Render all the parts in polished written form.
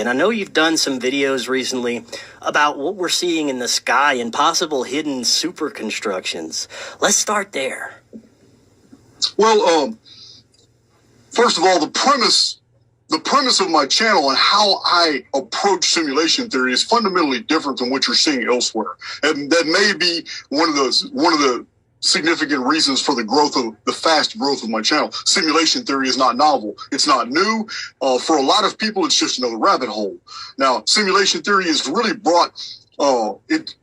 And I know you've done some videos recently about what we're seeing in the sky and possible hidden super constructions. Let's start there. Well, first of all, the premise of my channel and how I approach simulation theory is fundamentally different than what you're seeing elsewhere. And that may be one of the significant reasons for the fast growth of my channel. Simulation theory is not novel. It's not new. For a lot of people, it's just another rabbit hole. Now, simulation theory is really brought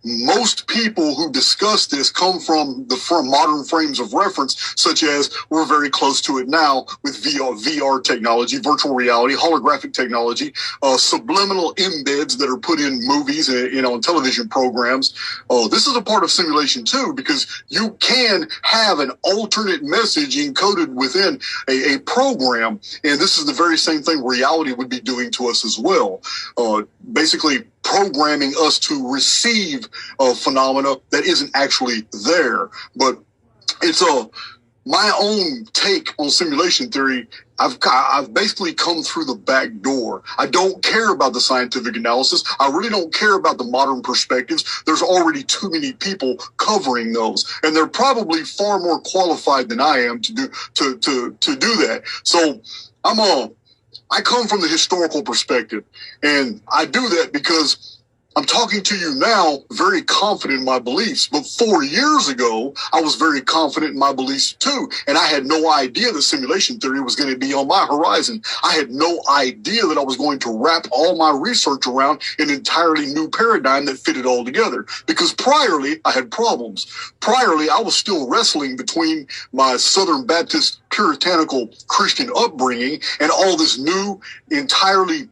most people who discuss this come from modern frames of reference, such as we're very close to it now with VR technology, virtual reality, holographic technology, subliminal embeds that are put in movies and on television programs. This is a part of simulation too, because you can have an alternate message encoded within a program, and this is the very same thing reality would be doing to us as well. Basically programming us to receive a phenomena that isn't actually there. But it's my own take on simulation theory. I've basically come through the back door. I don't care about the scientific analysis. I really don't care about the modern perspectives. There's already too many people covering those, and they're probably far more qualified than I am to do that. So I come from the historical perspective, and I do that because I'm talking to you now very confident in my beliefs, but 4 years ago, I was very confident in my beliefs too, and I had no idea that simulation theory was going to be on my horizon. I had no idea that I was going to wrap all my research around an entirely new paradigm that fit it all together, because priorly, I had problems. Priorly, I was still wrestling between my Southern Baptist puritanical Christian upbringing and all this new, entirely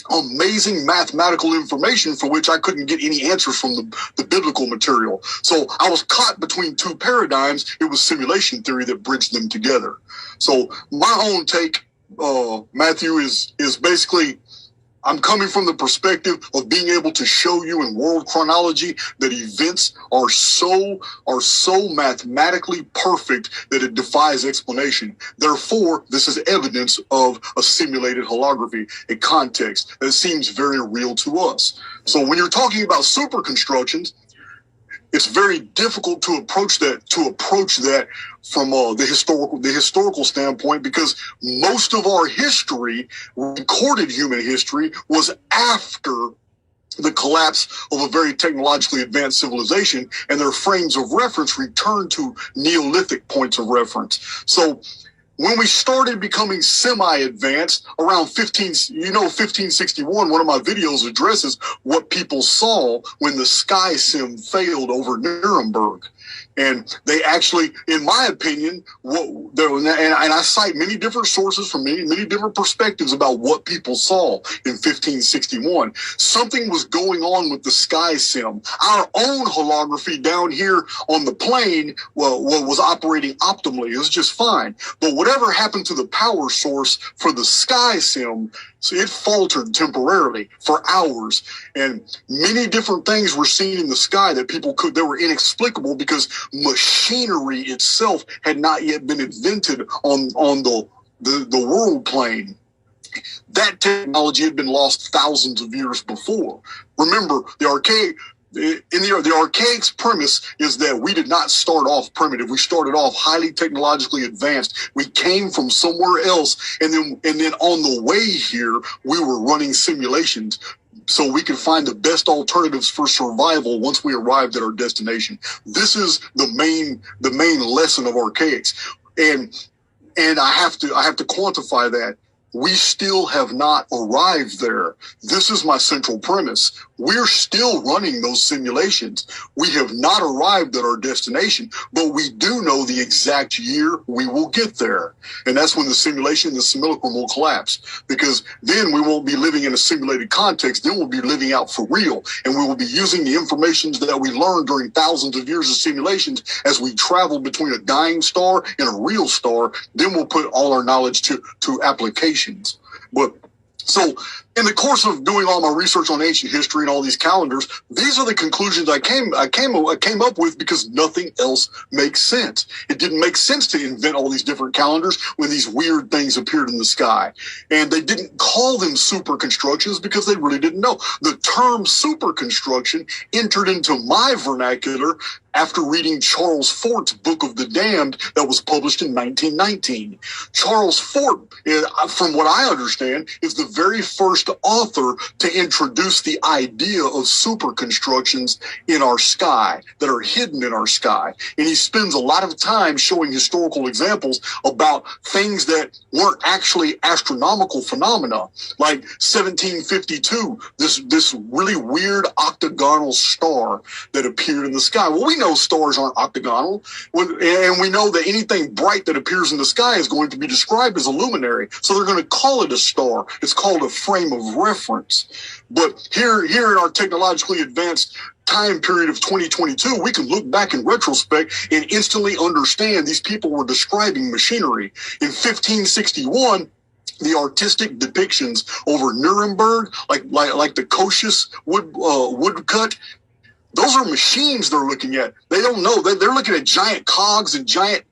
amazing mathematical information for which I couldn't get any answers from the biblical material. So I was caught between two paradigms. It was simulation theory that bridged them together. So my own take, Matthew, is basically I'm coming from the perspective of being able to show you in world chronology that events are so mathematically perfect that it defies explanation. Therefore, this is evidence of a simulated holography, a context that seems very real to us. So when you're talking about super constructions, it's very difficult to approach that from the historical standpoint, because most of our history, recorded human history, was after the collapse of a very technologically advanced civilization, and their frames of reference return to Neolithic points of reference. So when we started becoming semi-advanced around 1561, one of my videos addresses what people saw when the sky sim failed over Nuremberg. And they actually, in my opinion, and I cite many different sources from many different perspectives about what people saw in 1561. Something was going on with the sky sim. Our own holography down here on the plane was operating optimally. It was just fine. But whatever happened to the power source for the sky sim, so it faltered temporarily for hours, and many different things were seen in the sky that they were inexplicable, because machinery itself had not yet been invented on the world plane. That technology had been lost thousands of years before. Remember, the archaic's premise is that we did not start off primitive. We started off highly technologically advanced. We came from somewhere else, and then on the way here, we were running simulations so we could find the best alternatives for survival once we arrived at our destination. This is the main lesson of archaics, and I have to quantify that. We still have not arrived there. This is my central premise. We're still running those simulations. We have not arrived at our destination, but we do know the exact year we will get there. And that's when the simulacrum will collapse, because then we won't be living in a simulated context. Then we'll be living out for real. And we will be using the information that we learned during thousands of years of simulations as we travel between a dying star and a real star. Then we'll put all our knowledge to applications. But so in the course of doing all my research on ancient history and all these calendars, these are the conclusions I came up with because nothing else makes sense. It didn't make sense to invent all these different calendars when these weird things appeared in the sky. And they didn't call them super constructions because they really didn't know. The term super construction entered into my vernacular after reading Charles Fort's Book of the Damned that was published in 1919. Charles Fort, from what I understand, is the very first author to introduce the idea of super constructions in our sky, that are hidden in our sky. And he spends a lot of time showing historical examples about things that weren't actually astronomical phenomena, like 1752, this really weird octagonal star that appeared in the sky. Well, we know stars aren't octagonal, and we know that anything bright that appears in the sky is going to be described as a luminary, so they're going to call it a star. It's called a frame of reference. But here in our technologically advanced time period of 2022, we can look back in retrospect and instantly understand these people were describing machinery. In 1561, the artistic depictions over Nuremberg, like the Kossuth woodcut, those are machines they're looking at. They don't know. They're looking at giant cogs and giant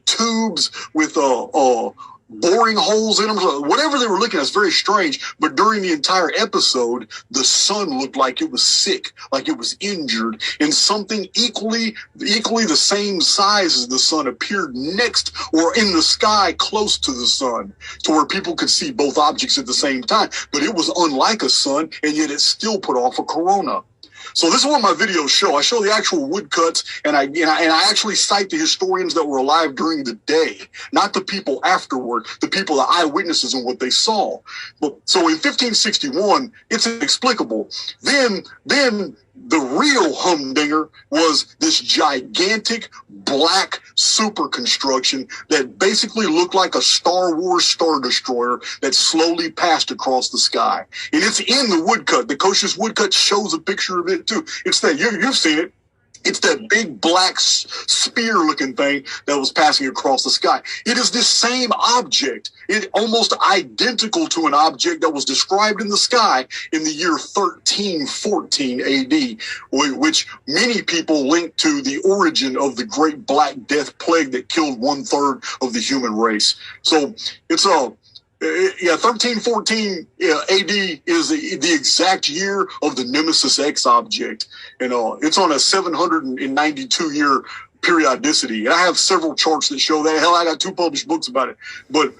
tubes with boring holes in them. Whatever they were looking at is very strange. But during the entire episode, the sun looked like it was sick, like it was injured, and something equally the same size as the sun appeared next or in the sky close to the sun, to where people could see both objects at the same time. But it was unlike a sun, and yet it still put off a corona. So this is what my videos show. I show the actual woodcuts, and I actually cite the historians that were alive during the day, not the people afterward, the people, the eyewitnesses, and what they saw. So in 1561, it's inexplicable. Then the real humdinger was this gigantic black super construction that basically looked like a Star Wars Star Destroyer that slowly passed across the sky. And it's in the woodcut. The Kossuth woodcut shows a picture of it too. It's that, you've seen it. It's that big black spear-looking thing that was passing across the sky. It is this same object, almost identical to an object that was described in the sky in the year 1314 AD, which many people link to the origin of the Great Black Death Plague that killed 1/3 of the human race. So it's 1314 AD is the exact year of the Nemesis X object. And it's on a 792-year periodicity. And I have several charts that show that. Hell, I got 2 published books about it. But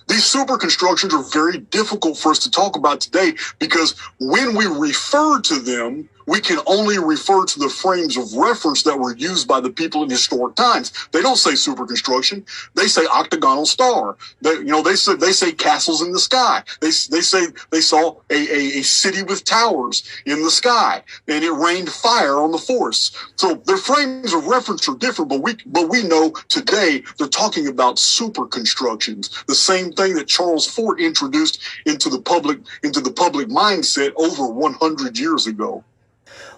these super constructions are very difficult for us to talk about today because when we refer to them, we can only refer to the frames of reference that were used by the people in historic times. They don't say super construction. They say octagonal star. They say castles in the sky. They say they saw a city with towers in the sky, and it rained fire on the forests. So their frames of reference are different, but we know today they're talking about super constructions, the same thing that Charles Fort introduced into the public mindset over 100 years ago.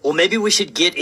Well, maybe we should get